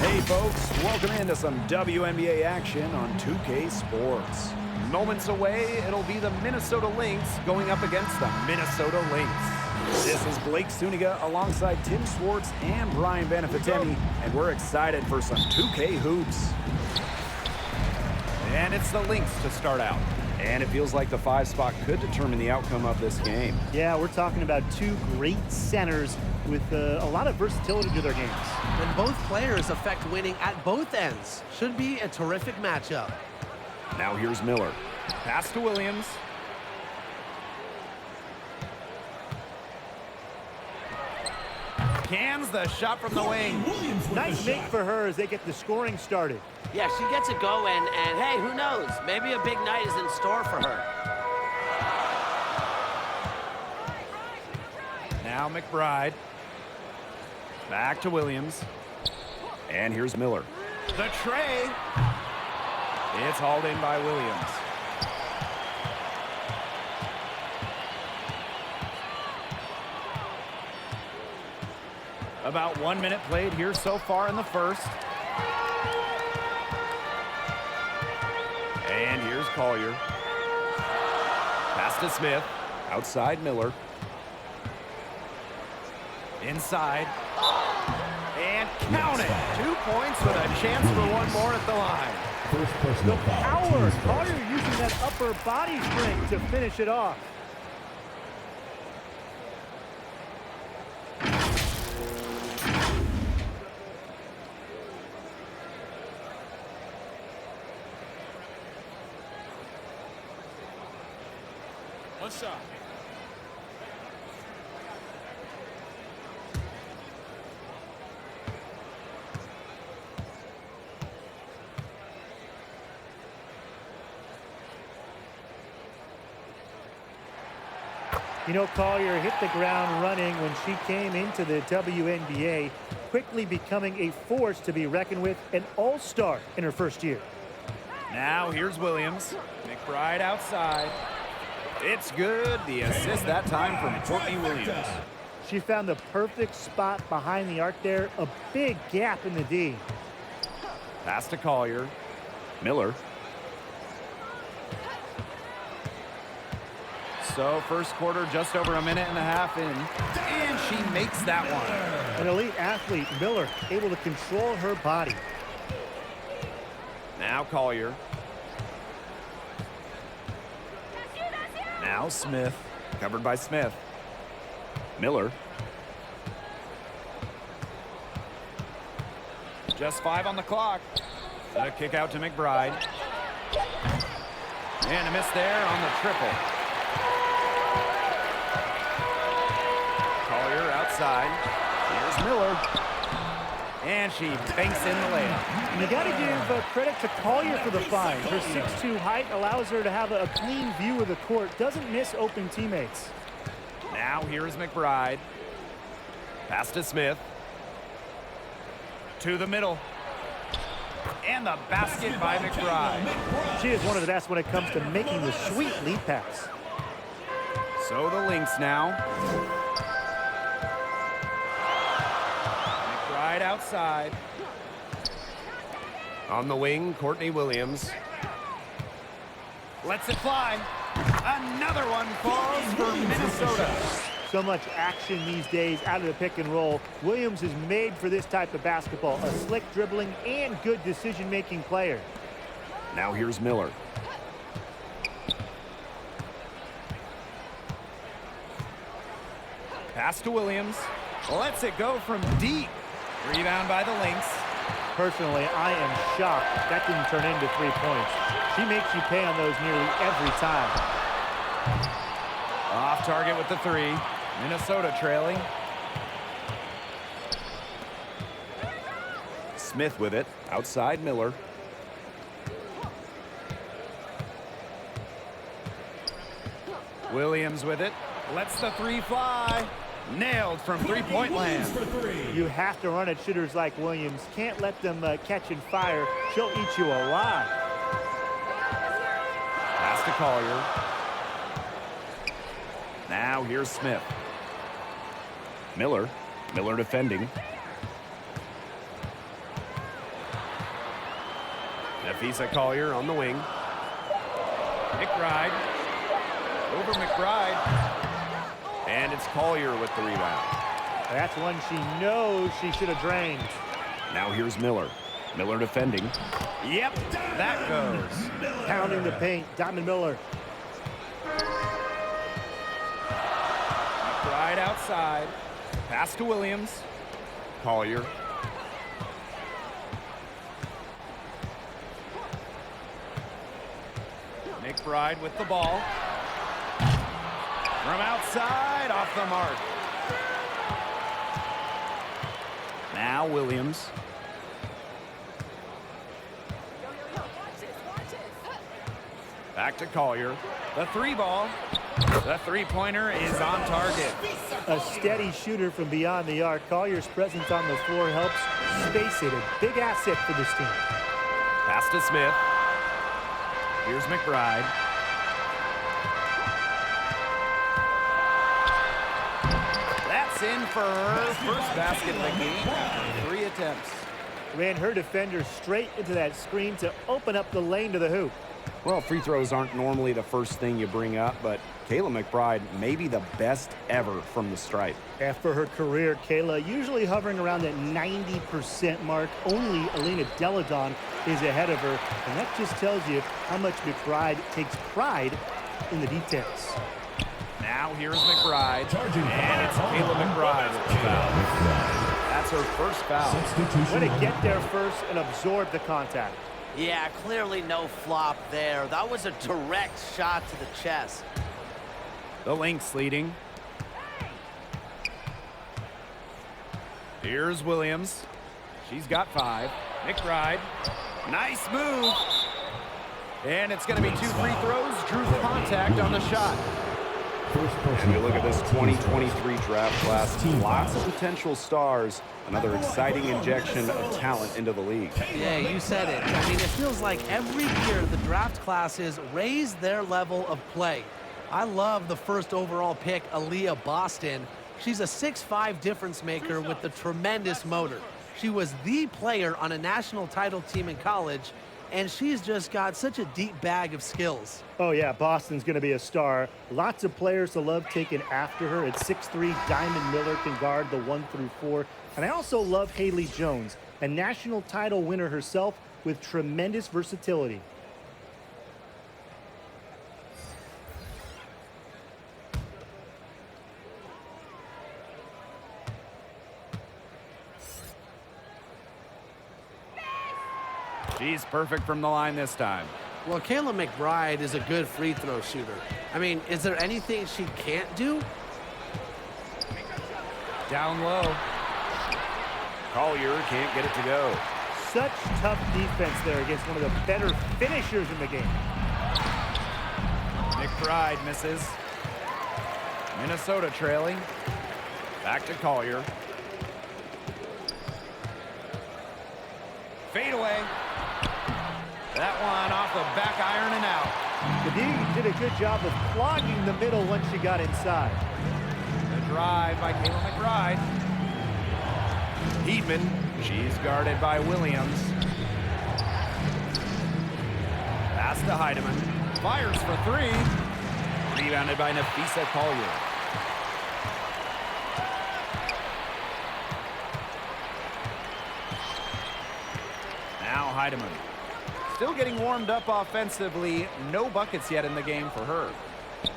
Hey folks, welcome into some WNBA action on 2K Sports. Moments away, it'll be the Minnesota Lynx going up against the Minnesota Lynx. This is Blake Suniga alongside Tim Swartz and Brian Benefitemi, and we're excited for some 2K hoops. And it's the Lynx to start out. And it feels like the 5 spot could determine the outcome of this game. Yeah, we're talking about two great centers with a lot of versatility to their games. And both players affect winning at both ends. Should be a terrific matchup. Now here's Miller. Pass to Williams. Cans the shot from the wing. Nice make for her as they get the scoring started. Yeah, she gets it going, and hey, who knows? Maybe a big night is in store for her. Now McBride. Back to Williams. And here's Miller. The tray. It's hauled in by Williams. About 1 minute played here so far in the first. And here's Collier. Pass to Smith. Outside Miller. Inside. And count it. 2 points with a chance for one more at the line. The power. Collier using that upper body strength to finish it off. What's up? You know, Collier hit the ground running when she came into the WNBA, quickly becoming a force to be reckoned with, an all-star in her first year. Now here's Williams. McBride outside. It's good. The assist that time from Courtney Williams. She found the perfect spot behind the arc there, a big gap in the D. Pass to Collier. Miller. So first quarter just over a minute and a half in. And she makes that one. An elite athlete, Miller, able to control her body. Now Collier. Now Smith, covered by Smith. Miller. Just 5 on the clock. A kick out to McBride. And a miss there on the triple. Collier outside. Here's Miller. And she banks in the layup. You got to give credit to Collier for the find. Her 6'2" height allows her to have a clean view of the court. Doesn't miss open teammates. Now here's McBride. Pass to Smith. To the middle. And the basket by McBride. She is one of the best when it comes to making the sweet lead pass. So the Lynx now. McBride outside. On the wing, Courtney Williams. Lets it fly. Another one falls for Minnesota. So much action these days out of the pick and roll. Williams is made for this type of basketball. A slick dribbling and good decision-making player. Now here's Miller. Pass to Williams. Lets it go from deep. Rebound by the Lynx. Personally, I am shocked that didn't turn into 3 points. She makes you pay on those nearly every time. Off target with the 3. Minnesota trailing. Smith with it. Outside Miller. Williams with it. Lets the 3 fly. Nailed from three-point land. You have to run at shooters like Williams. Can't let them catch and fire. She'll eat you alive. Pass to Collier. Now here's Smith. Miller defending. Nafisa Collier on the wing. McBride. Over McBride. And it's Collier with the rebound. That's one she knows she should have drained. Now here's Miller. Miller defending. Yep, that goes. Pounding the paint, Diamond Miller. Right outside. Pass to Williams. Collier. McBride with the ball. From outside, off the mark. Now Williams. Back to Collier. The three ball. The three-pointer is on target. A steady shooter from beyond the arc. Collier's presence on the floor helps space it. A big asset for this team. Pass to Smith. Here's McBride. That's in for her first basket of the game after 3 attempts. Ran her defender straight into that screen to open up the lane to the hoop. Well, free throws aren't normally the first thing you bring up, but Kayla McBride may be the best ever from the stripe. After her career, Kayla usually hovering around that 90% mark. Only Elena Deladon is ahead of her, and that just tells you how much McBride takes pride in the details. Now here's McBride, and it's Kayla McBride with the foul. That's her first foul. Way to get there first and absorb the contact. Yeah, clearly no flop there. That was a direct shot to the chest. The Lynx leading. Here's Williams. She's got 5. McBride. Nice move. And it's going to be 2 free throws. Drew contact on the shot. And we look at this 2023 draft class. Lots of potential stars. Another exciting injection of talent into the league. Yeah, you said it. I mean, it feels like every year the draft classes raise their level of play. I love the first overall pick, Aaliyah Boston. She's a 6'5" difference maker with a tremendous motor. She was the player on a national title team in college, and she's just got such a deep bag of skills. Oh, yeah, Boston's going to be a star. Lots of players to love taking after her. At 6'3", Diamond Miller can guard the 1 through 4. And I also love Haley Jones, a national title winner herself with tremendous versatility. She's perfect from the line this time. Well, Kayla McBride is a good free throw shooter. I mean, is there anything she can't do? Down low. Collier can't get it to go. Such tough defense there against one of the better finishers in the game. McBride misses. Minnesota trailing. Back to Collier. Fade away. That one off the back iron and out. The D did a good job of clogging the middle once she got inside. The drive by Kayla McBride. Heatman, she's guarded by Williams. Pass to Heidemann. Fires for 3. Rebounded by Nafisa Collier. Now Heidemann. Still getting warmed up offensively. No buckets yet in the game for her.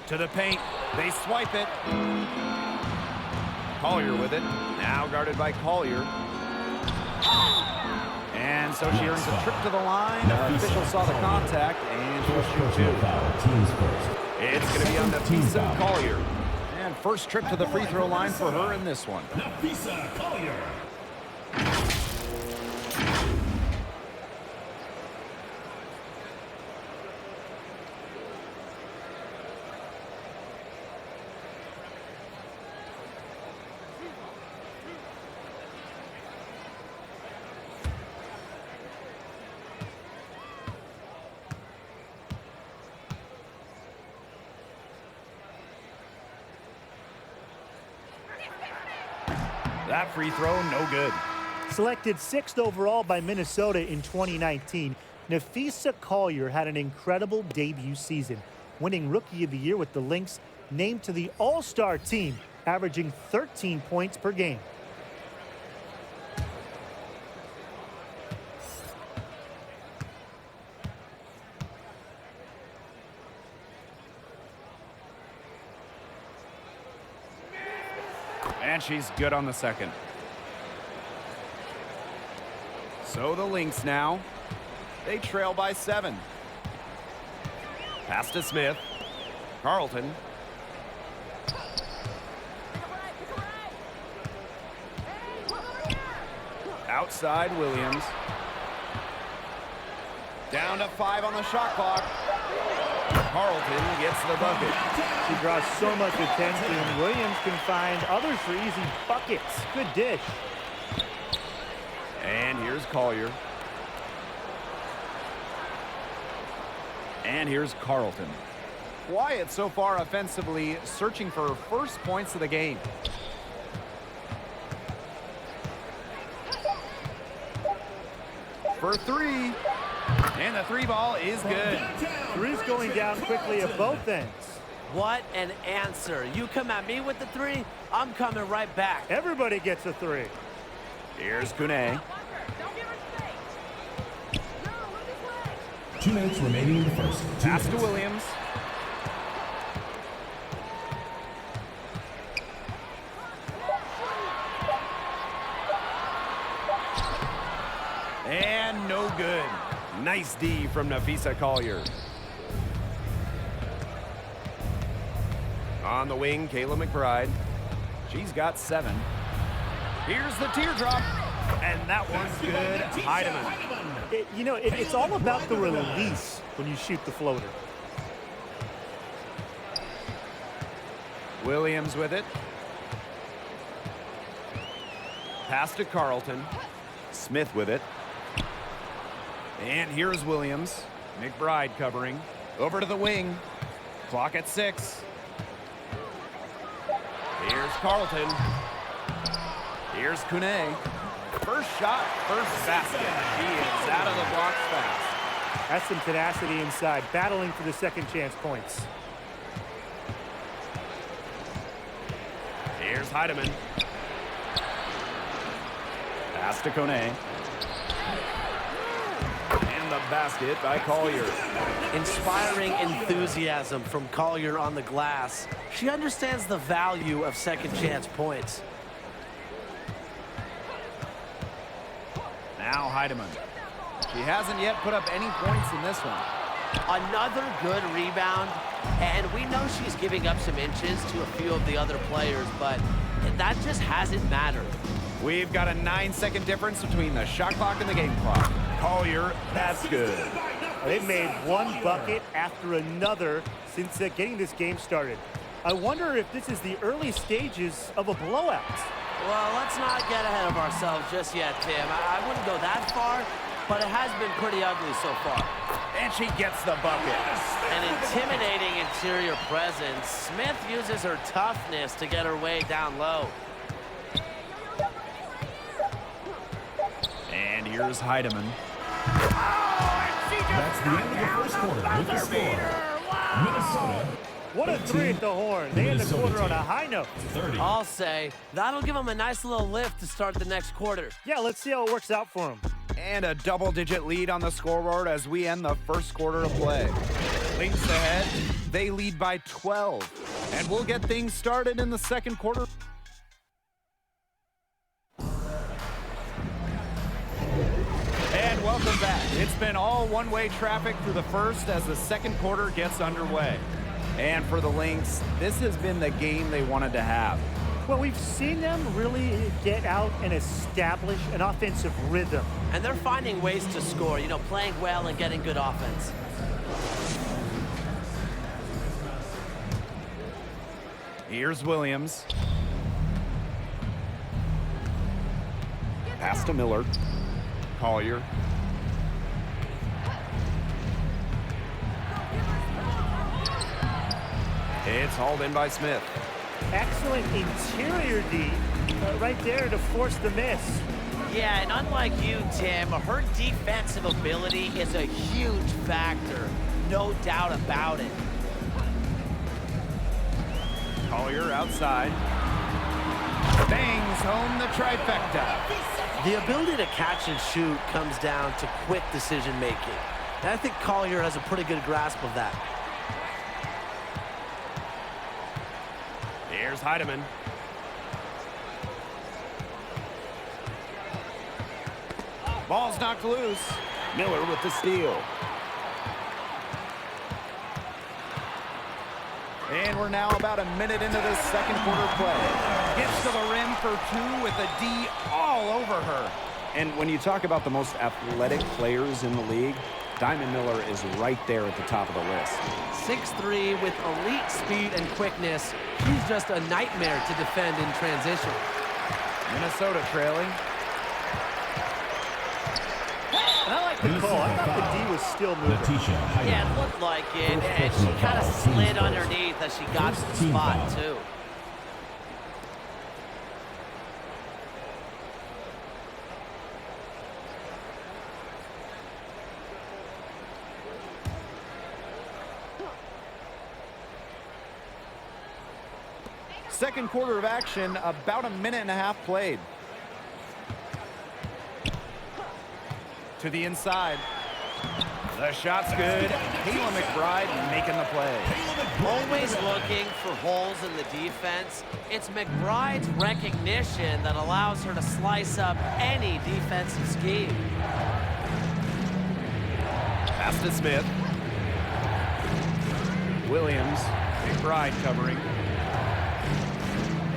To the paint. They swipe it. Collier with it. Now guarded by Collier. And so she earns a trip to the line. Official saw the contact, and she'll shoot 2. It's going to be on Nafisa Collier. And first trip to the free throw line for her in this one. Nafisa Collier. That free throw, no good. Selected 6th overall by Minnesota in 2019, Nafisa Collier had an incredible debut season, winning Rookie of the Year with the Lynx, named to the All-Star team, averaging 13 points per game. And she's good on the second. So the Lynx now. They trail by 7. Pass to Smith. Carlton. Outside Williams. Down to 5 on the shot clock. Carlton gets the bucket. She draws so much attention. Williams can find others for easy buckets. Good dish. And here's Collier. And here's Carlton. Quiet so far offensively, searching for first points of the game. For 3. And the 3 ball is good. Three's going down quickly at both ends. What an answer. You come at me with the 3, I'm coming right back. Everybody gets a 3. Here's Kune. 2 minutes remaining in the first. Pass to Williams. And no good. Nice D from Nafisa Collier. On the wing, Kayla McBride. She's got 7. Here's the teardrop. And that one's good. Heidemann. It's all about the release when you shoot the floater. Williams with it. Pass to Carlton. Smith with it. And here's Williams. McBride covering. Over to the wing. Clock at 6. Here's Carlton. Here's Kune. First shot, first basket. He is out of the blocks fast. That's some tenacity inside, battling for the second chance points. Here's Heidemann. Pass to Kone. And the basket by Collier. Inspiring enthusiasm from Collier on the glass. She understands the value of second chance points. Now Heidemann. She hasn't yet put up any points in this one. Another good rebound, and we know she's giving up some inches to a few of the other players, but that just hasn't mattered. We've got a 9-second difference between the shot clock and the game clock. Collier, that's good. They've made one bucket after another since getting this game started. I wonder if this is the early stages of a blowout. Well, let's not get ahead of ourselves just yet, Tim. I wouldn't go that far, but it has been pretty ugly so far. And she gets the bucket. An intimidating interior presence. Smith uses her toughness to get her way down low. And here's Heidemann. That's the end of the first quarter with the score. Minnesota. What a 3 at the horn. They end the quarter on a high note. 30. I'll say that'll give them a nice little lift to start the next quarter. Yeah, let's see how it works out for them. And a double-digit lead on the scoreboard as we end the first quarter of play. Lynx ahead. They lead by 12. And we'll get things started in the second quarter. And welcome back. It's been all one-way traffic through the first as the second quarter gets underway. And for the Lynx, this has been the game they wanted to have. Well, we've seen them really get out and establish an offensive rhythm. And they're finding ways to score, playing well and getting good offense. Here's Williams. Pass to Miller. Collier. It's hauled in by Smith. Excellent interior D right there to force the miss. Yeah, and unlike you, Tim, her defensive ability is a huge factor. No doubt about it. Collier outside. Bangs home the trifecta. The ability to catch and shoot comes down to quick decision-making. And I think Collier has a pretty good grasp of that. Here's Heidemann. Ball's knocked loose. Miller with the steal. And we're now about a minute into the second quarter play. Gets to the rim for two with a D all over her. And when you talk about the most athletic players in the league, Diamond Miller is right there at the top of the list. 6'3" with elite speed and quickness. She's just a nightmare to defend in transition. Minnesota trailing. And I like the call. I thought the D was still moving. Yeah, it looked like it, and she kind of slid underneath as she got to the spot, too. Second quarter of action, about a minute and a half played. To the inside. The shot's good. Kayla McBride making the play. Always looking for holes in the defense. It's McBride's recognition that allows her to slice up any defensive scheme. Pass to Smith. Williams. McBride covering.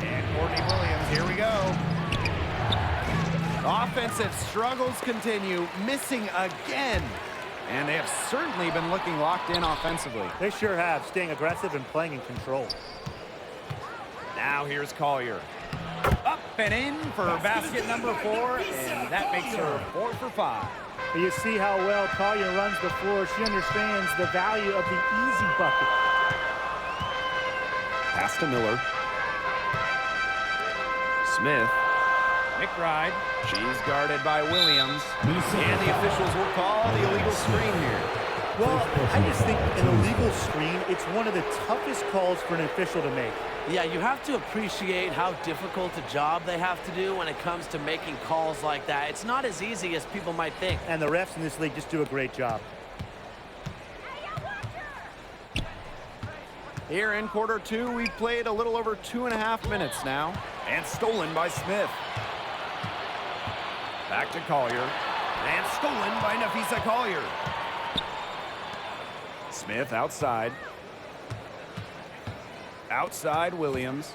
And Courtney Williams, here we go. Offensive struggles continue, missing again. And they have certainly been looking locked in offensively. They sure have, staying aggressive and playing in control. Now here's Collier. Up and in for basket number 4, and that makes her 4 for 5. You see how well Collier runs the floor. She understands the value of the easy bucket. Pass to Miller. Smith. McBride. She's guarded by Williams. And the officials will call the illegal screen here. Well, I just think an illegal screen, it's one of the toughest calls for an official to make. Yeah, you have to appreciate how difficult a job they have to do when it comes to making calls like that. It's not as easy as people might think. And the refs in this league just do a great job. Here in quarter 2, we've played a little over 2.5 minutes now. And stolen by Smith. Back to Collier. And stolen by Nafisa Collier. Smith outside. Outside Williams.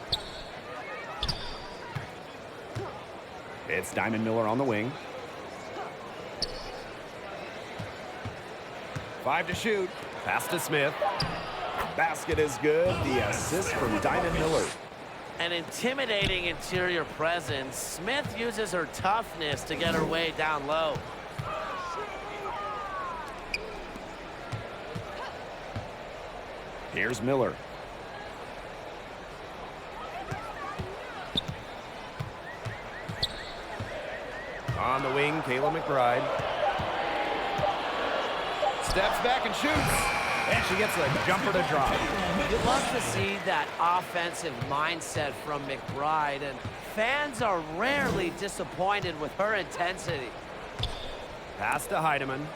It's Diamond Miller on the wing. 5 to shoot. Pass to Smith. Basket is good. The assist from Diamond Miller. An intimidating interior presence. Smith uses her toughness to get her way down low. Here's Miller. On the wing, Kayla McBride. Steps back and shoots. And she gets a jumper to drop. You'd love to see that offensive mindset from McBride, and fans are rarely disappointed with her intensity. Pass to Heidemann.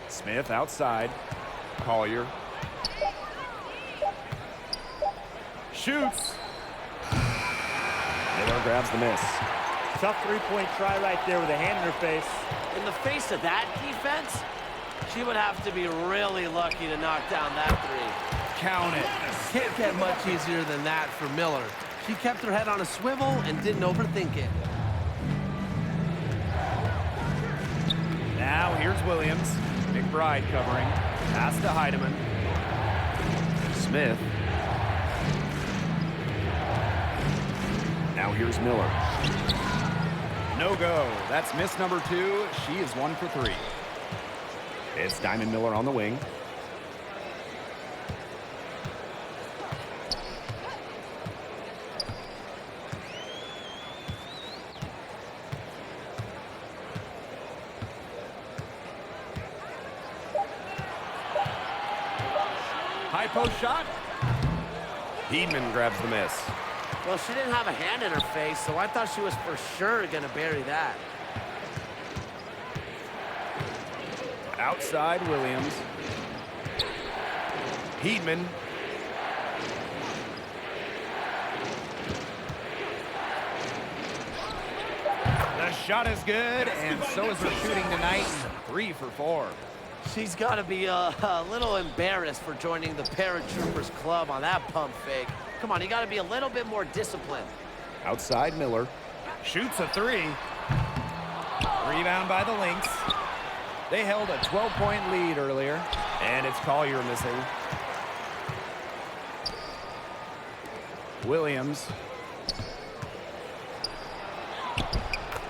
Smith outside. Collier. Shoots. Miller grabs the miss. Tough three-point try right there with a hand in her face. In the face of that defense, she would have to be really lucky to knock down that three. Count it. Can't get much easier than that for Miller. She kept her head on a swivel and didn't overthink it. Now here's Williams. McBride covering. Pass to Heidemann. Smith. Now here's Miller. No go. That's miss number 2. She is 1 for 3. It's Diamond Miller on the wing. High post shot. Heedman grabs the miss. Well, she didn't have a hand in her face, so I thought she was for sure going to bury that. Outside Williams. Heedman. The shot is good, and so is her shooting tonight. 3 for 4. She's got to be a little embarrassed for joining the Paratroopers Club on that pump fake. Come on, you got to be a little bit more disciplined. Outside Miller. Shoots a 3. Rebound by the Lynx. They held a 12-point lead earlier, and it's Collier missing. Williams.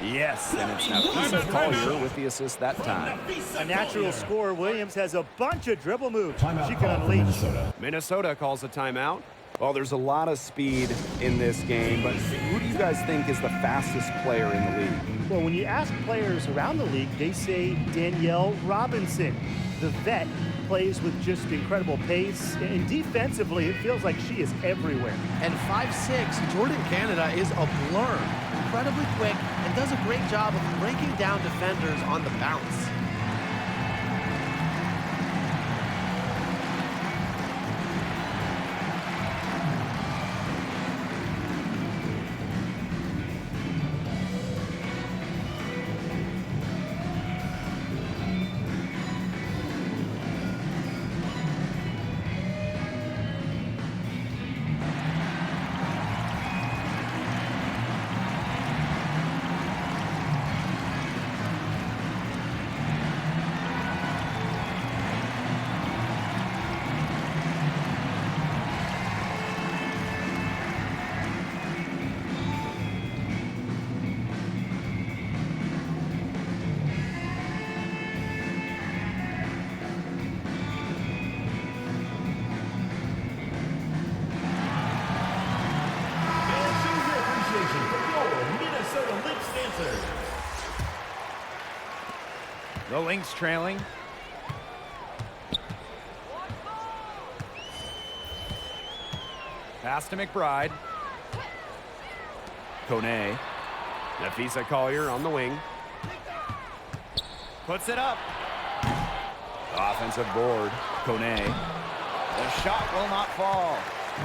Yes, and it's Nafisa Collier with the assist that time. A natural scorer, Williams has a bunch of dribble moves Timeout she can call for unleash. Minnesota. Minnesota calls a timeout. Well, there's a lot of speed in this game, but who do you guys think is the fastest player in the league? Well, when you ask players around the league, they say Danielle Robinson. The vet plays with just incredible pace, and defensively, it feels like she is everywhere. And 5'6", Jordan Canada is a blur. Incredibly quick and does a great job of breaking down defenders on the bounce. The Lynx trailing. Pass to McBride. Kone. Nafisa Collier on the wing. Puts it up. Offensive board. Kone. The shot will not fall.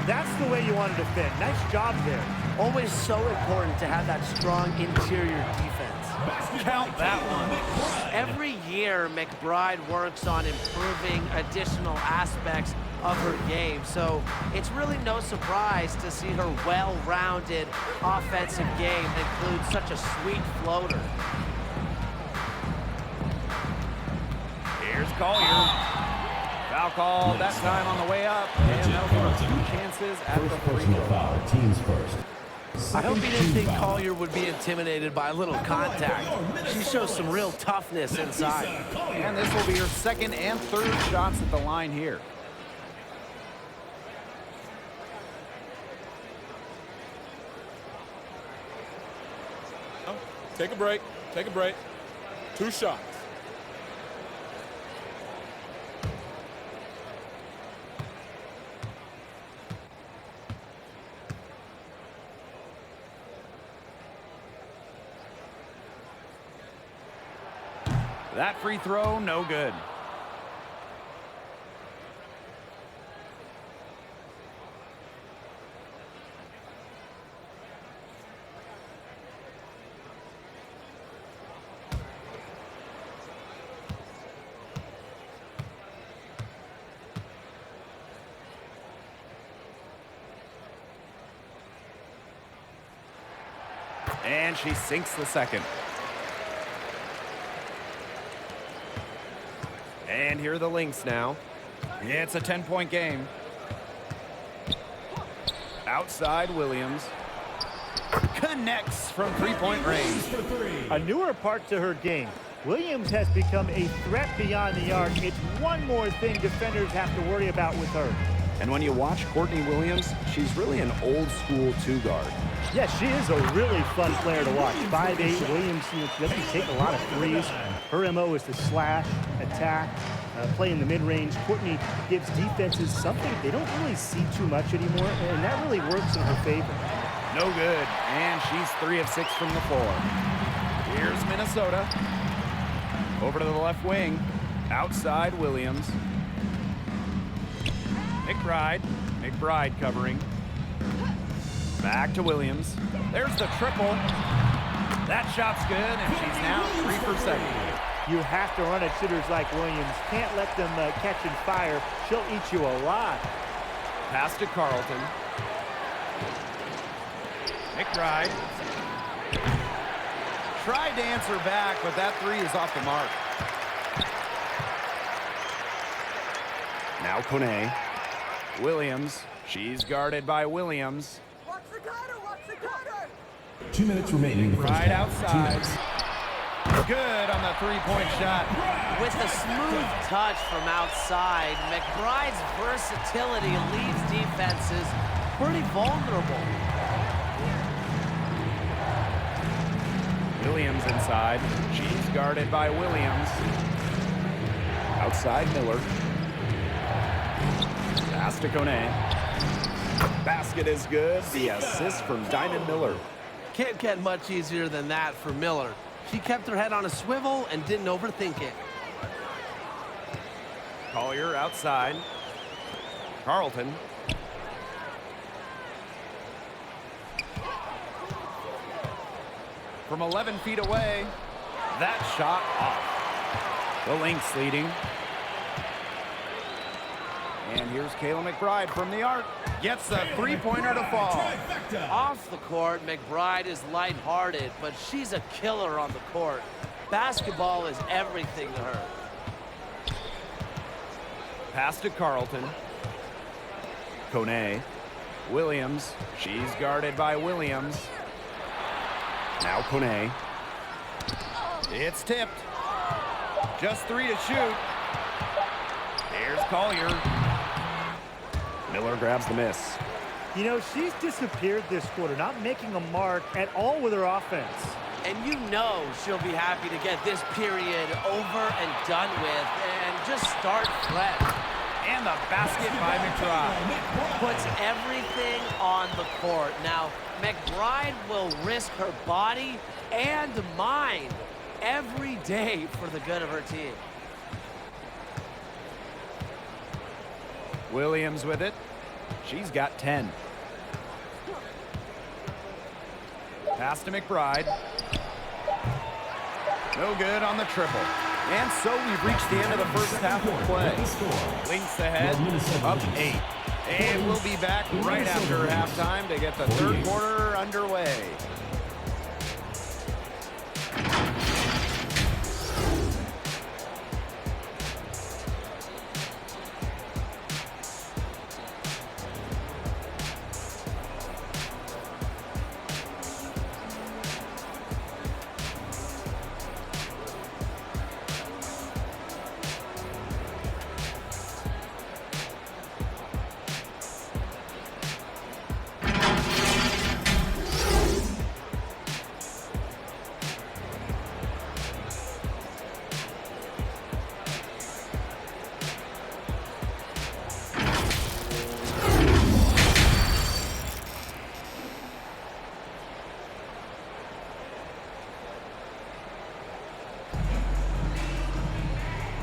That's the way you want to defend. Nice job there. Always so important to have that strong interior defense. Count that one. Every year, McBride works on improving additional aspects of her game, so it's really no surprise to see her well-rounded offensive game include such a sweet floater. Here's Collier. Foul call that time on the way up. And that'll give her 2 chances at the First free personal throw. foul, teams first. I hope you didn't Second think team foul. Collier would be intimidated by a little contact. She shows some real toughness inside. And this will be her 2nd and 3rd shots at the line here. Take a break. Take a break. 2 shots. That free throw, no good. And she sinks the second. And here are the Lynx now. It's a 10-point game. Outside Williams. Connects from 3-point range. A newer part to her game. Williams has become a threat beyond the arc. It's one more thing defenders have to worry about with her. And when you watch Courtney Williams, she's really an old-school 2-guard. Yes, she is a really fun player to watch. 5'8", Williams, she doesn't take a lot of threes. Her MO is to slash, attack, play in the mid-range. Courtney gives defenses something they don't really see too much anymore, and that really works in her favor. No good, and she's 3 of 6 from the floor. Here's Minnesota. Over to the left wing. Outside Williams. McBride covering. Back to Williams. There's the triple. That shot's good, and she's now 3 for 7. You have to run at shooters like Williams. Can't let them catch and fire. She'll eat you alive. Pass to Carlton. McBride. Tried to answer back, but that 3 is off the mark. Now Kone. Williams. She's guarded by Williams. Watch the cutter! Watch the cutter! 2 minutes remaining in the first Right half. 2 outside. minutes. Good on the 3-point shot. With a smooth touch from outside, McBride's versatility leaves defenses pretty vulnerable. Williams inside. She's guarded by Williams. Outside Miller. Pass to Kone. Basket is good. The assist from Diamond Miller. Can't get much easier than that for Miller. She kept her head on a swivel and didn't overthink it. Collier outside. Carlton. From 11 feet away. That shot off. The Lynx leading. And here's Kayla McBride from the arc. Gets a 3-pointer to fall. Off the court, McBride is lighthearted, but she's a killer on the court. Basketball is everything to her. Pass to Carlton. Kone. Williams. She's guarded by Williams. Now Kone. It's tipped. Just 3 to shoot. Here's Collier. Miller grabs the miss. You know, she's disappeared this quarter, not making a mark at all with her offense. And you know she'll be happy to get this period over and done with and just start fresh. And the basket by McBride. Puts everything on the court. Now, McBride will risk her body and mind every day for the good of her team. Williams with it. She's got 10. Pass to McBride. No good on the triple. And so we've reached the end of the first half of play. Lynx ahead, up 8. And we'll be back right after halftime to get the third quarter underway.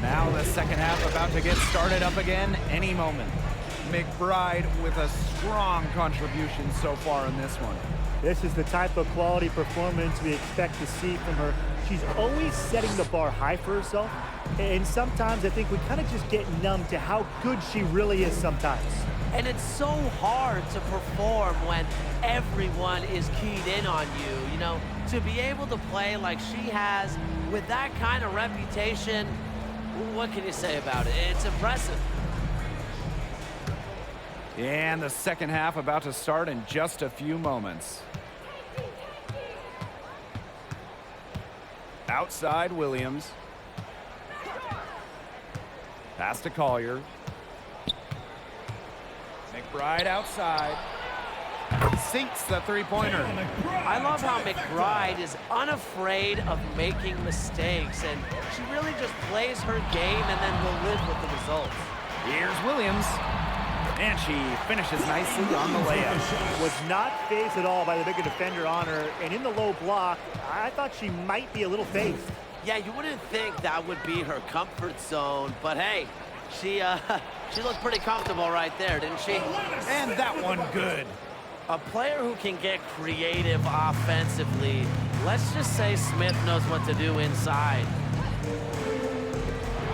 Now the second half about to get started up again any moment. McBride with a strong contribution so far in this one. This is the type of quality performance we expect to see from her. She's always setting the bar high for herself, and sometimes I think we kind of just get numb to how good she really is sometimes. And it's so hard to perform when everyone is keyed in on you. You know, to be able to play like she has with that kind of reputation, what can you say about it? It's impressive. And the second half about to start in just a few moments. Outside Williams. Pass to Collier. McBride outside. sinks the three-pointer. I love how McBride is unafraid of making mistakes, and she really just plays her game and then will live with the results. Here's Williams. And she finishes nicely on the layup. Was not phased at all by the bigger defender on her, and in the low block, I thought she might be a little phased. Yeah, you wouldn't think that would be her comfort zone, but hey, she looked pretty comfortable right there, didn't she? And that one good. A player who can get creative offensively. Let's just say Smith knows what to do inside.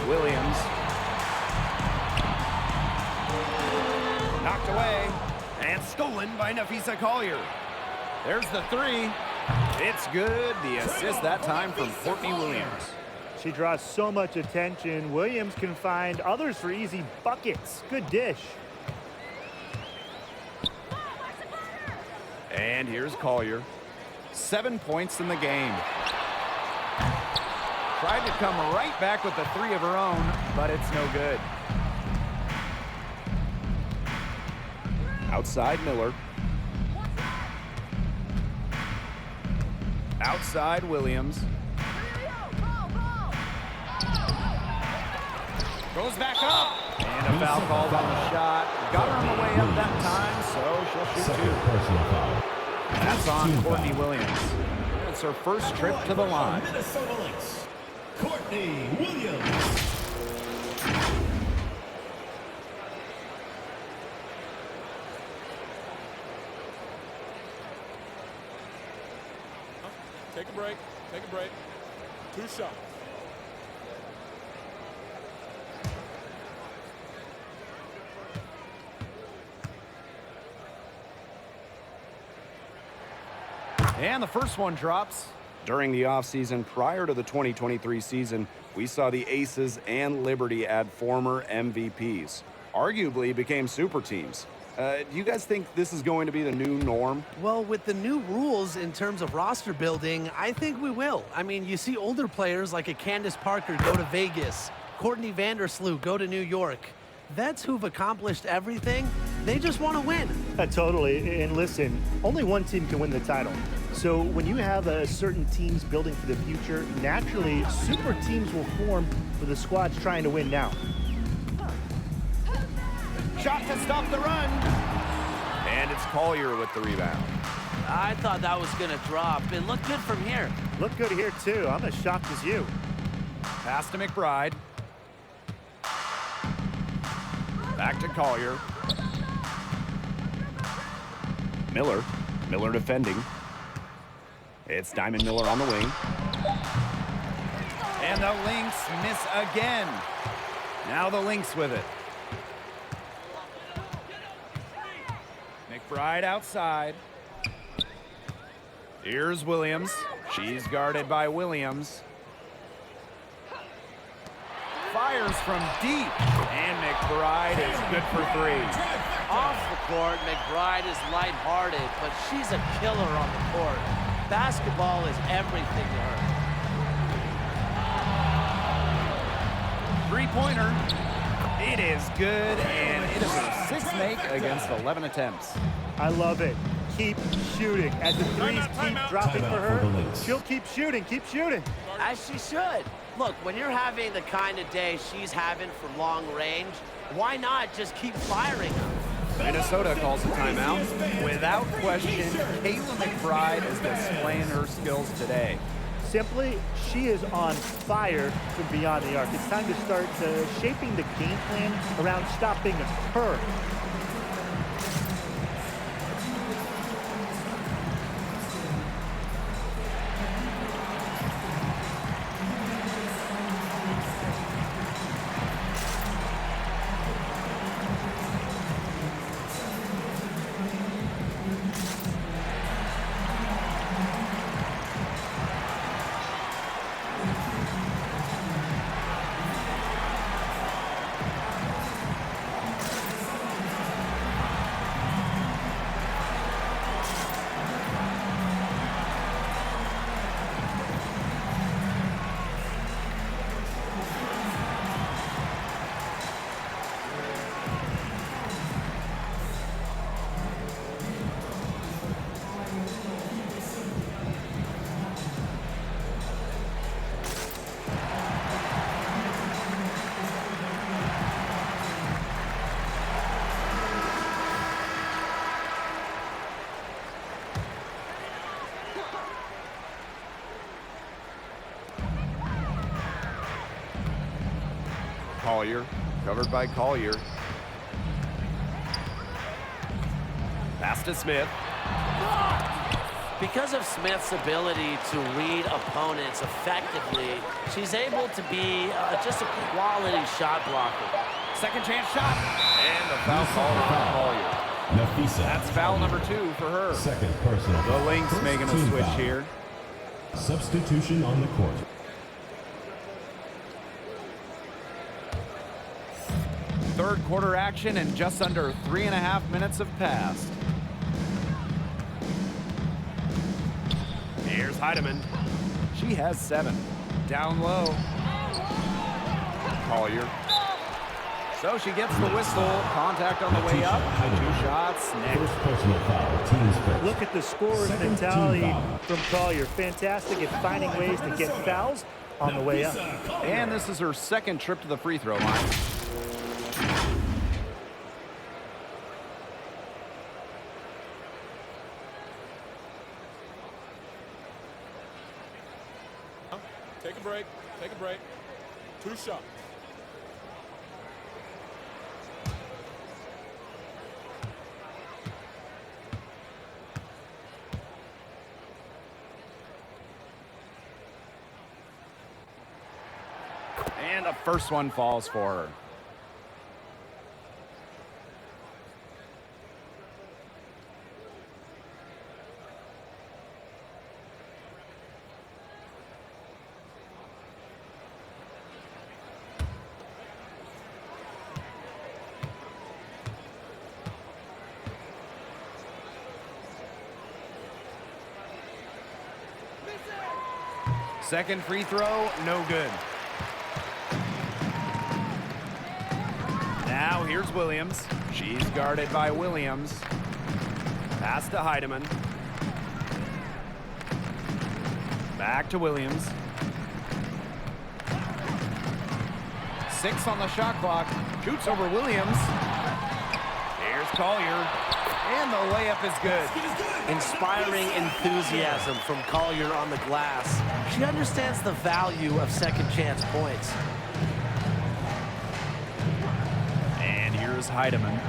Williams. Knocked away and stolen by Nafisa Collier. There's the three. It's good. The assist that time from Courtney Williams. She draws so much attention. Williams can find others for easy buckets. Good dish. And here's Collier. 7 points in the game. Tried to come right back with the three of her own, but it's no good. Outside Miller. Outside Williams. Goes back up. And a foul called on the shot. Got her on the way up that time, so she'll shoot Second two. personal foul. That's on Team Courtney foul. Williams. It's her first trip to the line. Minnesota Lynx, Courtney Williams. Take a break. Take a break. 2 shots. And the first one drops. During the offseason prior to the 2023 season, we saw the Aces and Liberty add former MVPs. Arguably became super teams. Do you guys think this is going to be the new norm? Well, with the new rules in terms of roster building, I think we will. I mean, you see older players like a Candace Parker go to Vegas, Courtney Vandersloot go to New York. Vets who've accomplished everything, they just want to win. Totally. And listen, only one team can win the title. So when you have certain teams building for the future, naturally, super teams will form for the squads trying to win now. Shot to stop the run. And it's Collier with the rebound. I thought that was going to drop. It looked good from here. Look good here, too. I'm as shocked as you. Pass to McBride. Back to Collier. Miller. Miller defending. It's Diamond Miller on the wing. And the Lynx miss again. Now the Lynx with it. McBride outside. Here's Williams. She's guarded by Williams. Fires from deep. And McBride is good for three. Off the court, McBride is lighthearted, but she's a killer on the court. Basketball is everything to her. Three-pointer. It is good, and it is her sixth make against 11 attempts. I love it. Keep shooting. As the threes keep dropping for Timeout for the her, Lynx. she'll keep shooting, keep shooting. As she should. Look, when you're having the kind of day she's having from long range, why not just keep firing them? Minnesota calls a timeout. Without question, Kayla McBride is displaying her skills today. Simply, she is on fire from beyond the arc. It's time to start shaping the game plan around stopping her. Collier, covered by Collier. Pass to Smith. Because of Smith's ability to read opponents effectively, she's able to be just a quality shot blocker. Second chance shot. And the foul call on Collier. Nafisa. That's foul number 2 for her. Second personal. The Lynx First making a team switch foul. here. Substitution on the court. Third quarter action and just under 3.5 minutes have passed. Here's Heidemann. She has 7. Down low. Collier. So she gets the whistle. Contact on the way up. 2 shots next. First personal foul. Teams first. Look at the scorer's Second team mentality foul. from Collier. Fantastic at finding ways to get fouls on the way up. And this is her second trip to the free throw line. Take a break. Take a break. 2 shots. And the first one falls for her. Second free throw, no good. Now here's Williams. She's guarded by Williams. Pass to Heidemann. Back to Williams. 6 on the shot clock. Shoots over Williams. Here's Collier. And the layup is good. Inspiring enthusiasm from Collier on the glass. She understands the value of second chance points. And here's Heidemann.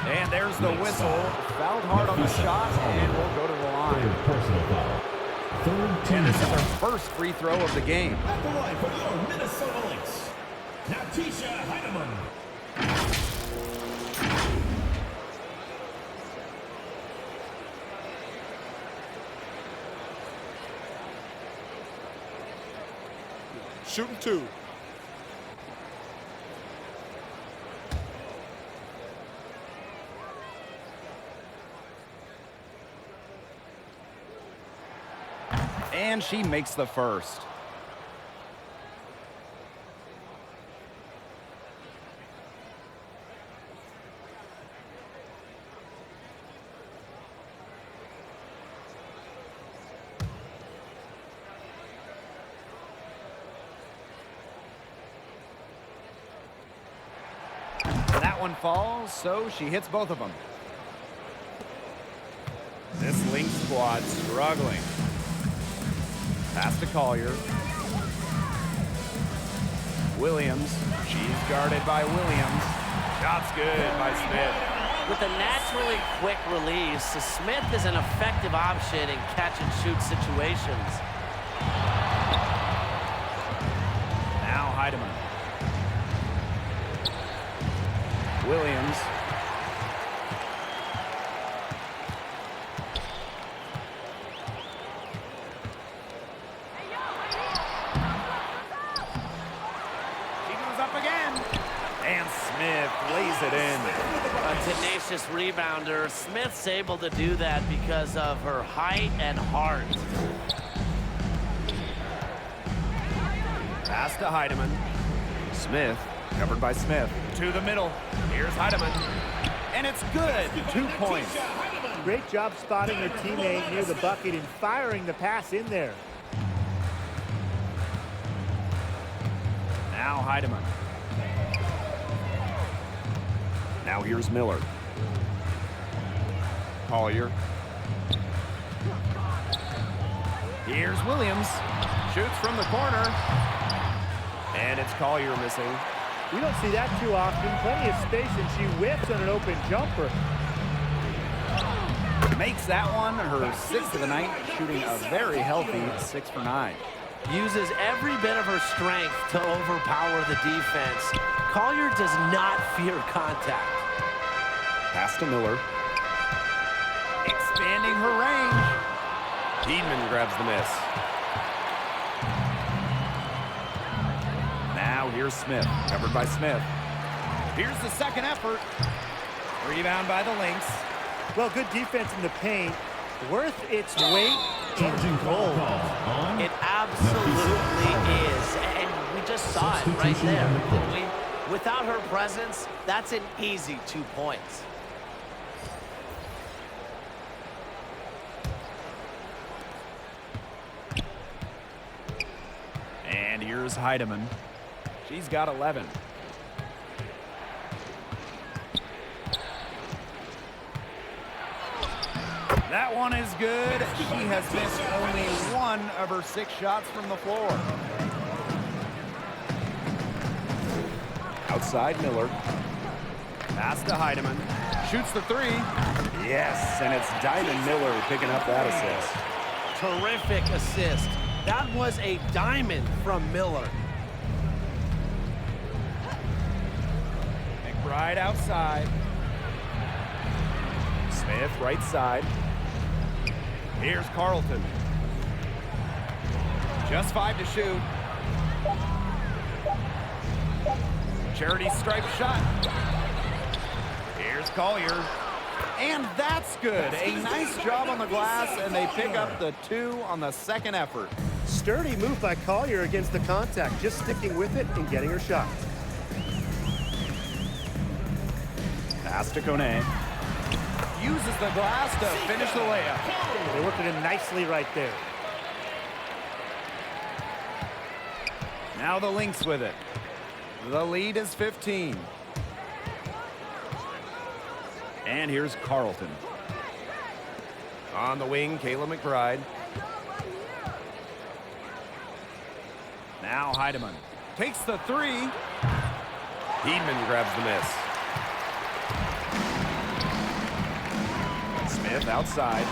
And there's the whistle. Fouled hard on the shot, and we'll go to the line. Third personal foul. Third team And this is foul. her first free throw of the game. At the line for your Minnesota Lynx, Natisha Heidemann. Shooting 2. And she makes the first. That one falls, so she hits both of them. This Lynx squad struggling. Pass to Collier. Williams. She's guarded by Williams. Shot's good by Smith. With a naturally quick release, Smith is an effective option in catch-and-shoot situations. Now Heidemann. Williams. She goes up again. And Smith lays it in. A tenacious rebounder. Smith's able to do that because of her height and heart. Pass to Heidemann. Smith, covered by Smith. To the middle. Here's Heidemann. And it's good. 2 points. Great job spotting her teammate near the bucket and firing the pass in there. Now Heidemann. Now here's Miller. Collier. Here's Williams. Shoots from the corner. And it's Collier missing. We don't see that too often. Plenty of space, and she whips on an open jumper. Makes that one her 6th of the night, shooting a very healthy 6 for 9. Uses every bit of her strength to overpower the defense. Collier does not fear contact. Pass to Miller. Expanding her range. Heedman grabs the miss. Now here's Smith, covered by Smith. Here's the second effort. Rebound by the Lynx. Well, good defense in the paint. Worth its weight in gold. It absolutely is. And we just saw it right there, didn't we? Without her presence, that's an easy 2 points. And here's Heidemann. She's got 11. That one is good. She has missed only 1 of her 6 shots from the floor. Outside Miller. Pass to Heidemann. Shoots the 3. Yes, and it's Diamond Miller picking up that assist. Terrific assist. That was a diamond from Miller. McBride outside. Smith right side. Here's Carlton. Just 5 to shoot. Charity stripe shot. Here's Collier. And that's good. A nice job on the glass, and they pick up the 2 on the second effort. Sturdy move by Collier against the contact, just sticking with it and getting her shot. Pass to Kone. Uses the glass to finish the layup. They worked it in nicely right there. Now the Lynx with it. The lead is 15. And here's Carlton. On the wing, Kayla McBride. Now Heidemann takes the 3. Heedman grabs the miss. Smith outside.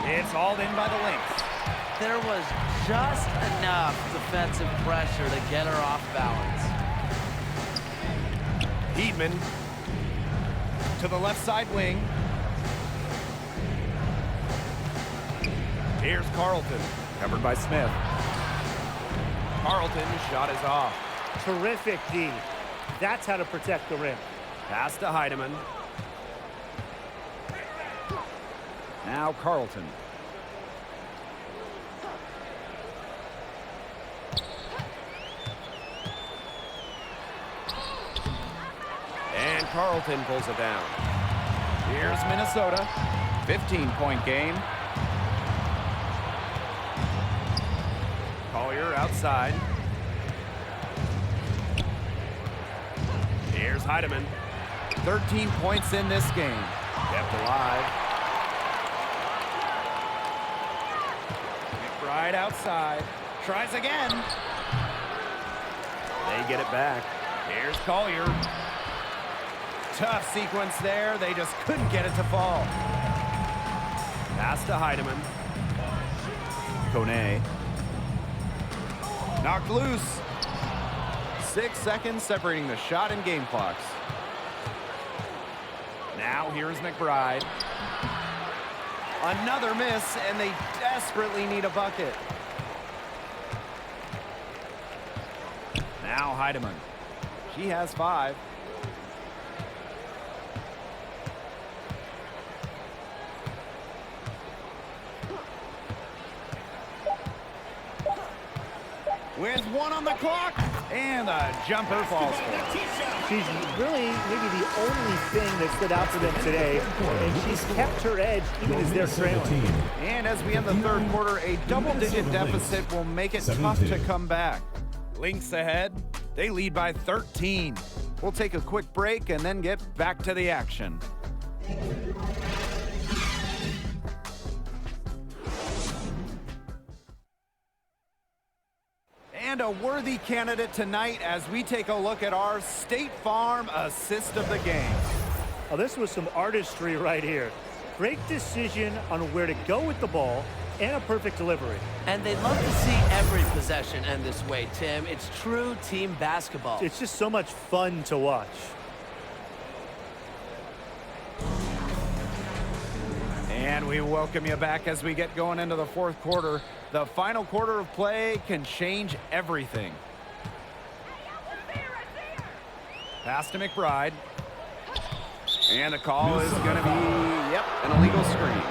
It's hauled in by the Lynx. There was just enough defensive pressure to get her off balance. Heedman to the left side wing. Here's Carlton, covered by Smith. Carlton's shot is off. Terrific D. That's how to protect the rim. Pass to Heidemann. Now Carlton. And Carlton pulls it down. Here's Minnesota. 15-point game. Collier outside. Here's Heidemann. 13 points in this game. Kept alive. McBride outside. Tries again. They get it back. Here's Collier. Tough sequence there. They just couldn't get it to fall. Pass to Heidemann. Kone. Knocked loose. 6 seconds separating the shot and game clocks. Now here's McBride. Another miss, and they desperately need a bucket. Now Heidemann. She has 5. With 1 on the clock, and the jumper falls for her. She's really maybe the only thing that stood out for them today, and she's kept her edge even as they're trailing. And as we end the third quarter, a double-digit deficit will make it tough to come back. Lynx ahead. They lead by 13. We'll take a quick break and then get back to the action. And a worthy candidate tonight as we take a look at our State Farm assist of the game. Oh, this was some artistry right here. Great decision on where to go with the ball and a perfect delivery. And they'd love to see every possession end this way, Tim. It's true team basketball. It's just so much fun to watch. And we welcome you back as we get going into the fourth quarter. The final quarter of play can change everything. Pass to McBride. And the call is going to be, an illegal screen.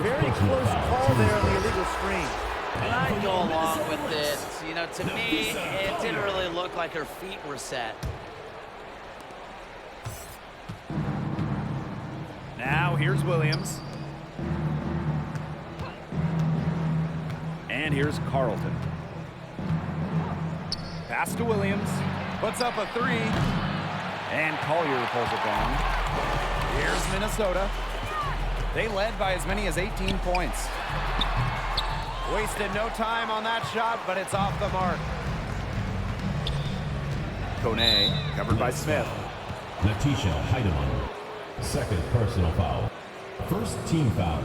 Very close call there on the illegal screen. And I'd go along with it. You know, to me, it didn't really look like her feet were set. Now here's Williams. And here's Carlton. Pass to Williams. Puts up a three. And Collier pulls it down. Here's Minnesota. They led by as many as 18 points. Wasted no time on that shot, but it's off the mark. Kone, covered by Smith. Natisha Heidemann. Second personal foul. First team foul.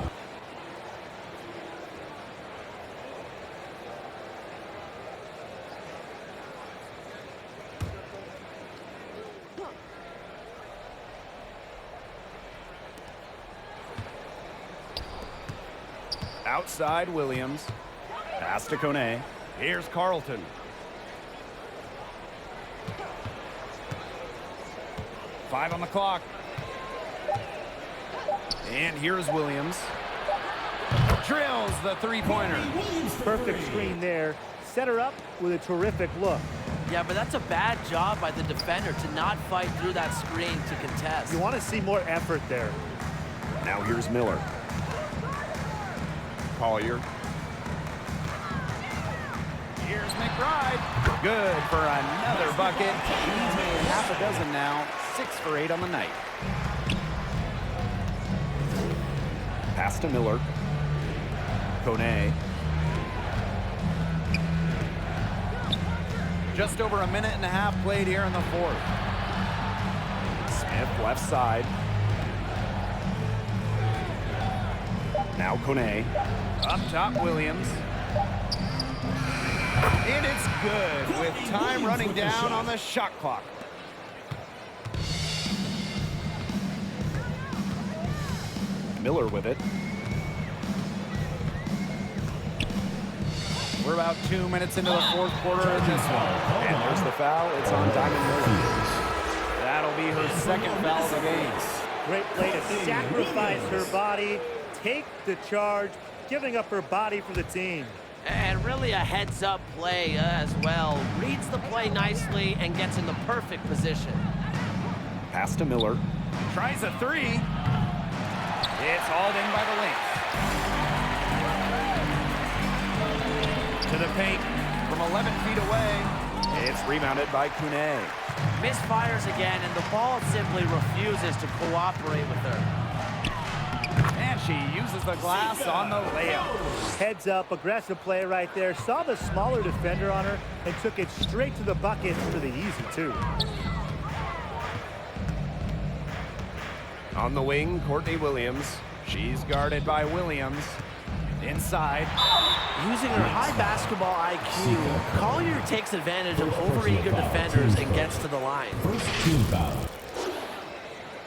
Outside Williams. Pass to Kone. Here's Carlton. Five on the clock. And here's Williams. Drills the three-pointer. Perfect screen there. Set her up with a terrific look. Yeah, but that's a bad job by the defender to not fight through that screen to contest. You want to see more effort there. Now here's Miller. Collier. Here's McBride. Good for another bucket. He's made half a dozen now. 6 for 8 on the night. Pass to Miller. Kone. Just over a minute and a half played here in the fourth. Smith left side. Now Kone. Up top, Williams. And it's good with time running down on the shot clock. Miller with it. We're about 2 minutes into the fourth quarter of this one. And there's the foul. It's on Diamond Miller. That'll be her second foul of the game. Great play to sacrifice her body, take the charge, giving up her body for the team. And really a heads-up play as well. Reads the play nicely and gets in the perfect position. Pass to Miller. Tries a three. It's hauled in by the Lynx. To the paint from 11 feet away. It's rebounded by Kone. Misfires again, and the ball simply refuses to cooperate with her. And she uses the glass on the layup. Heads up, aggressive play right there. Saw the smaller defender on her and took it straight to the bucket for the easy two. On the wing, Courtney Williams. She's guarded by Williams. Inside. Using her high basketball IQ, Collier takes advantage of overeager defenders and gets to the line. First team foul.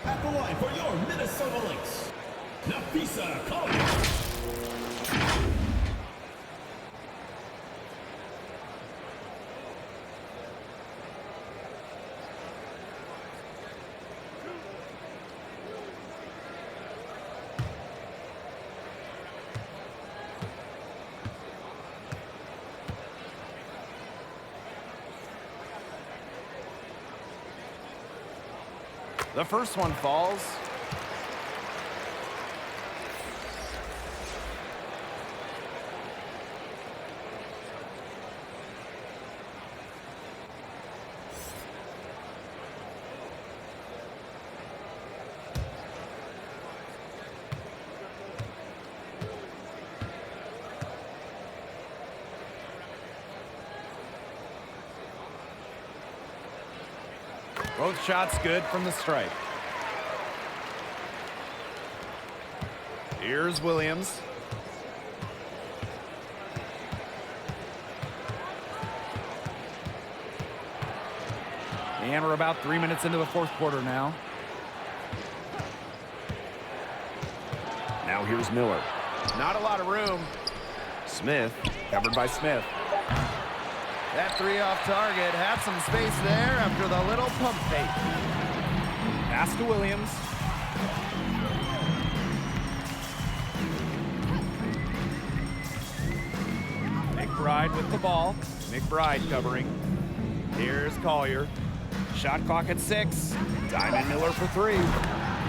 At the line for your Minnesota Lynx, Nafisa Collier. The first one falls. Both shots good from the stripe. Here's Williams. And we're about 3 minutes into the fourth quarter now. Now here's Miller. Not a lot of room. Smith, covered by Smith. That three off target had some space there after the little pump fake. Pass to Williams. McBride with the ball. McBride covering. Here's Collier. Shot clock at 6. Diamond Miller for 3.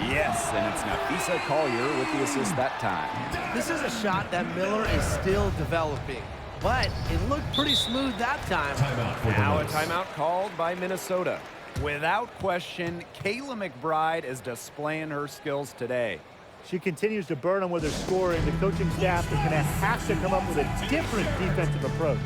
Yes, and it's Nafisa Collier with the assist that time. This is a shot that Miller is still developing, but it looked pretty smooth that time. Now a timeout called by Minnesota. Without question, Kayla McBride is displaying her skills today. She continues to burn them with her score, and the coaching staff is going to have to come up with a different defensive approach.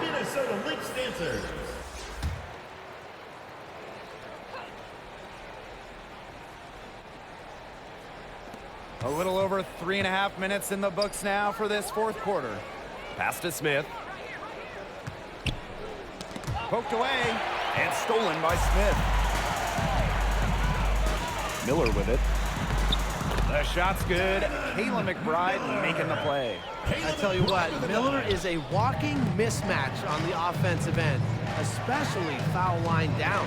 Minnesota Lynx dancers. A little over 3.5 minutes in the books now for this fourth quarter. Pass to Smith. Poked away and stolen by Smith. Miller with it. The shot's good. Kayla McBride making the play. I tell you what, Miller is a walking mismatch on the offensive end, especially foul line down.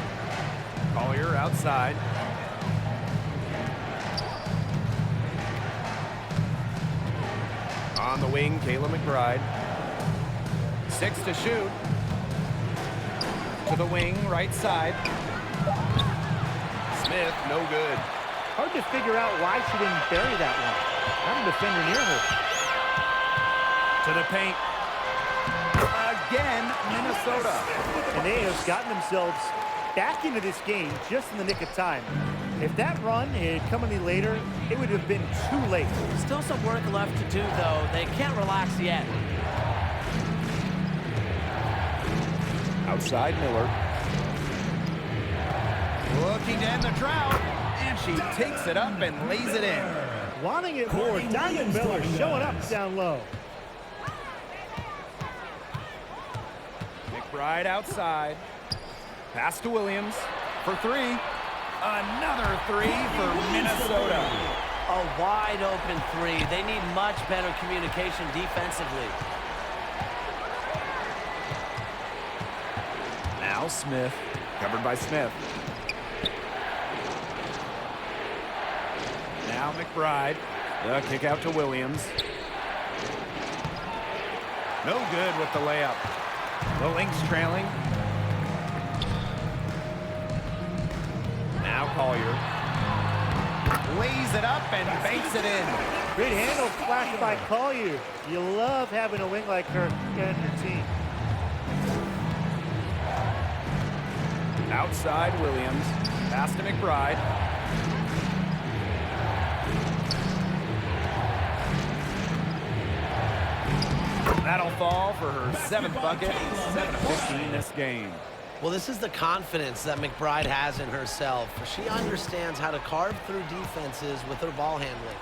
Collier outside. On the wing, Kayla McBride. 6 to shoot. To the wing, right side. Smith, no good. Hard to figure out why she didn't bury that one. Not a defender near her. To the paint. Again, Minnesota. And they have gotten themselves back into this game just in the nick of time. If that run had come any later, it would have been too late. Still some work left to do, though. They can't relax yet. Outside Miller. Looking to end the drought. And she takes it up and lays it in. Wanting it more, Diamond Miller showing up down low. McBride outside. Pass to Williams for 3. Another 3 for Minnesota. A wide open 3. They need much better communication defensively. Now Smith, covered by Smith. Now McBride, the kick out to Williams. No good with the layup. The Lynx trailing. Now Collier. Lays it up and banks it in. Great handle flashed by Collier. You love having a wing like her in your team. Outside Williams. Pass to McBride. That'll fall for her 7th bucket, 7 of 15 this game. Well, this is the confidence that McBride has in herself. She understands how to carve through defenses with her ball handling.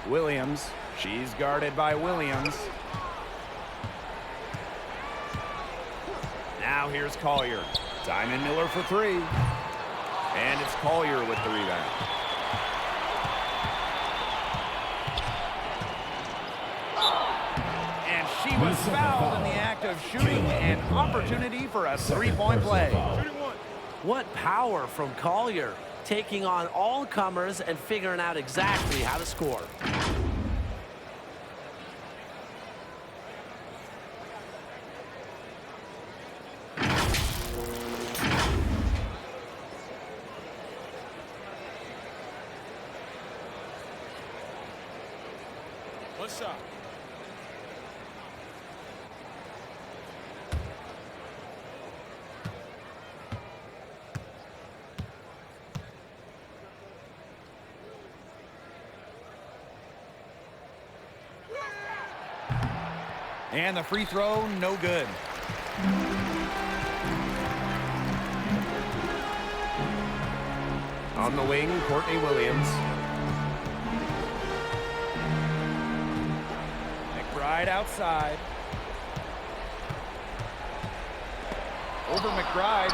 Williams, she's guarded by Williams. Now here's Collier. Diamond Miller for three. And it's Collier with the rebound. And she was fouled in the act of shooting, an opportunity for a three-point play. What power from Collier, taking on all comers and figuring out exactly how to score. One shot. And the free throw, no good. On the wing, Courtney Williams. McBride outside. Over McBride.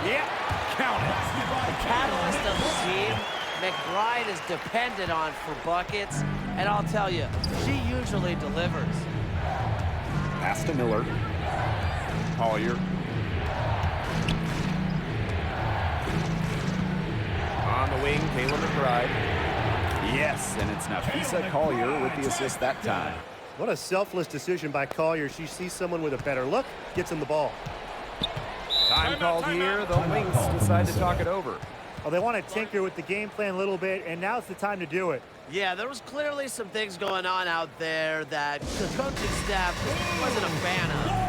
Yeah, count it. The catalyst of the team, McBride is dependent on for buckets, and I'll tell you, she usually delivers. Pass to Miller. Collier. On the wing, Kayla McBride. Yes, and it's Nafisa Collier with the assist that time. What a selfless decision by Collier. She sees someone with a better look, gets him the ball. Time called here. The Lynx decide to talk it over. Oh, they want to tinker with the game plan a little bit, and now's the time to do it. Yeah, there was clearly some things going on out there that the coaching staff wasn't a fan of.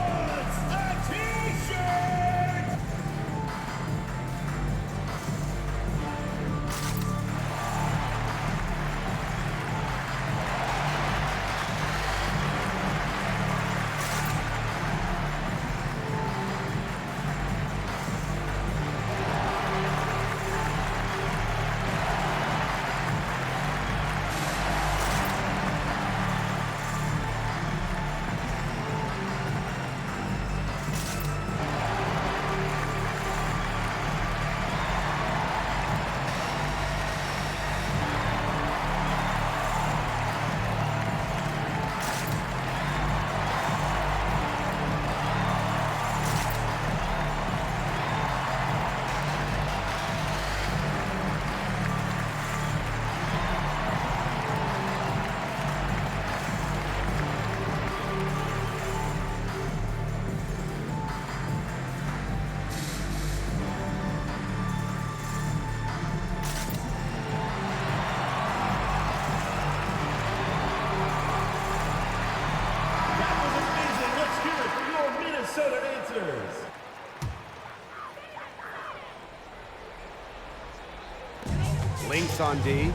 Lynx on D.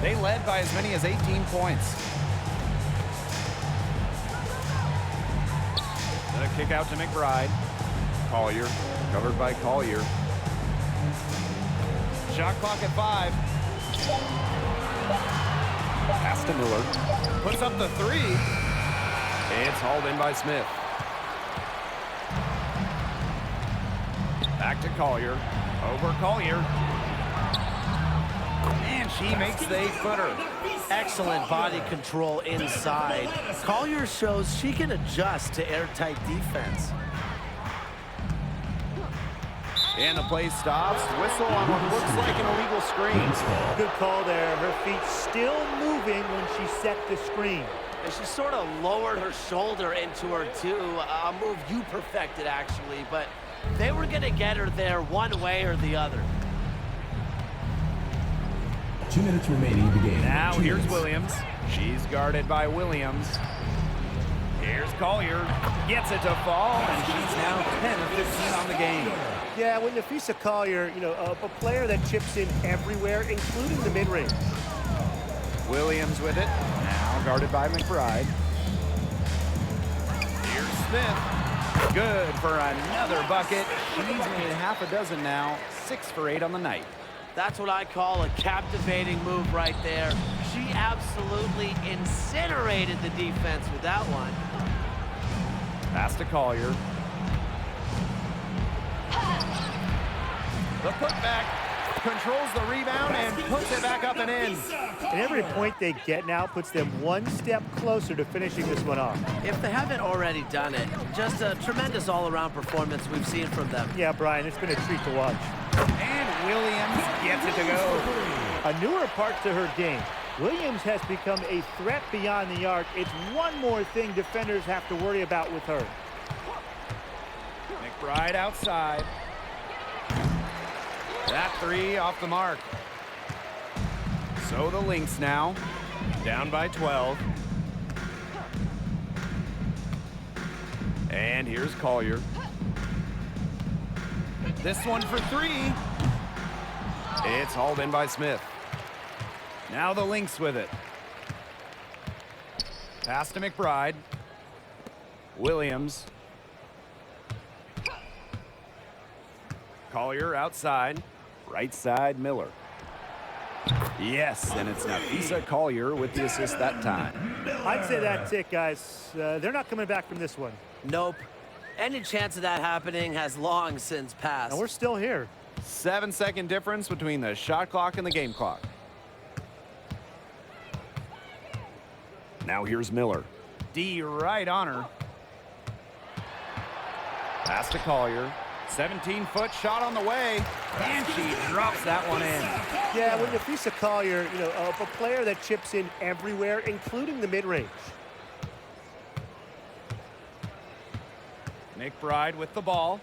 They led by as many as 18 points. The kick out to McBride. Collier, covered by Collier. Shot clock at 5. Pass to Miller. Puts up the 3. It's hauled in by Smith. Back to Collier. Over Collier. And she makes the 8-footer. Excellent body control inside. Collier shows she can adjust to airtight defense. And the play stops. Whistle on what looks like an illegal screen. Good call there. Her feet still moving when she set the screen. And she sort of lowered her shoulder into her, too. A move you perfected, actually. But they were going to get her there one way or the other. 2 minutes remaining in the game. Now here's Williams. She's guarded by Williams. Here's Collier. Gets it to fall, and she's now 10 of 15 on the game. Yeah, with Nafisa Collier, you know, a player that chips in everywhere, including the mid-range. Williams with it. Now guarded by McBride. Here's Smith. Good for another bucket. She's made half a dozen now, 6 for 8 on the night. That's what I call a captivating move right there. She absolutely incinerated the defense with that one. Pass to Collier. The putback controls the rebound and puts it back up and in. And every point they get now puts them one step closer to finishing this one off. If they haven't already done it, just a tremendous all-around performance we've seen from them. Yeah, Brian, it's been a treat to watch. And Williams gets it to go. A newer part to her game. Williams has become a threat beyond the arc. It's one more thing defenders have to worry about with her. McBride outside. That three off the mark. So the Lynx now, down by 12. And here's Collier. This one for 3. It's hauled in by Smith. Now the Lynx with it. Pass to McBride. Williams. Collier outside. Right side, Miller. Yes, and it's Nafisa Collier with the assist that time. I'd say that's it, guys. They're not coming back from this one. Nope. Any chance of that happening has long since passed. And we're still here. 7-second difference between the shot clock and the game clock. Now here's Miller. D right on her. Pass to Collier. 17-foot shot on the way, and she drops that one in. Yeah, when Nafisa Collier, a player that chips in everywhere, including the mid-range. McBride with the ball.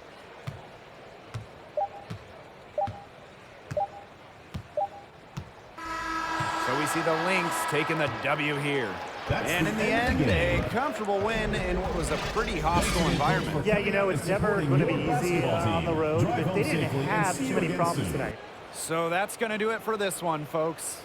So we see the Lynx taking the W here. And in the end, a comfortable win in what was a pretty hostile environment. Yeah, it's never going to be easy on the road, but they didn't have too many problems tonight. So that's going to do it for this one, folks.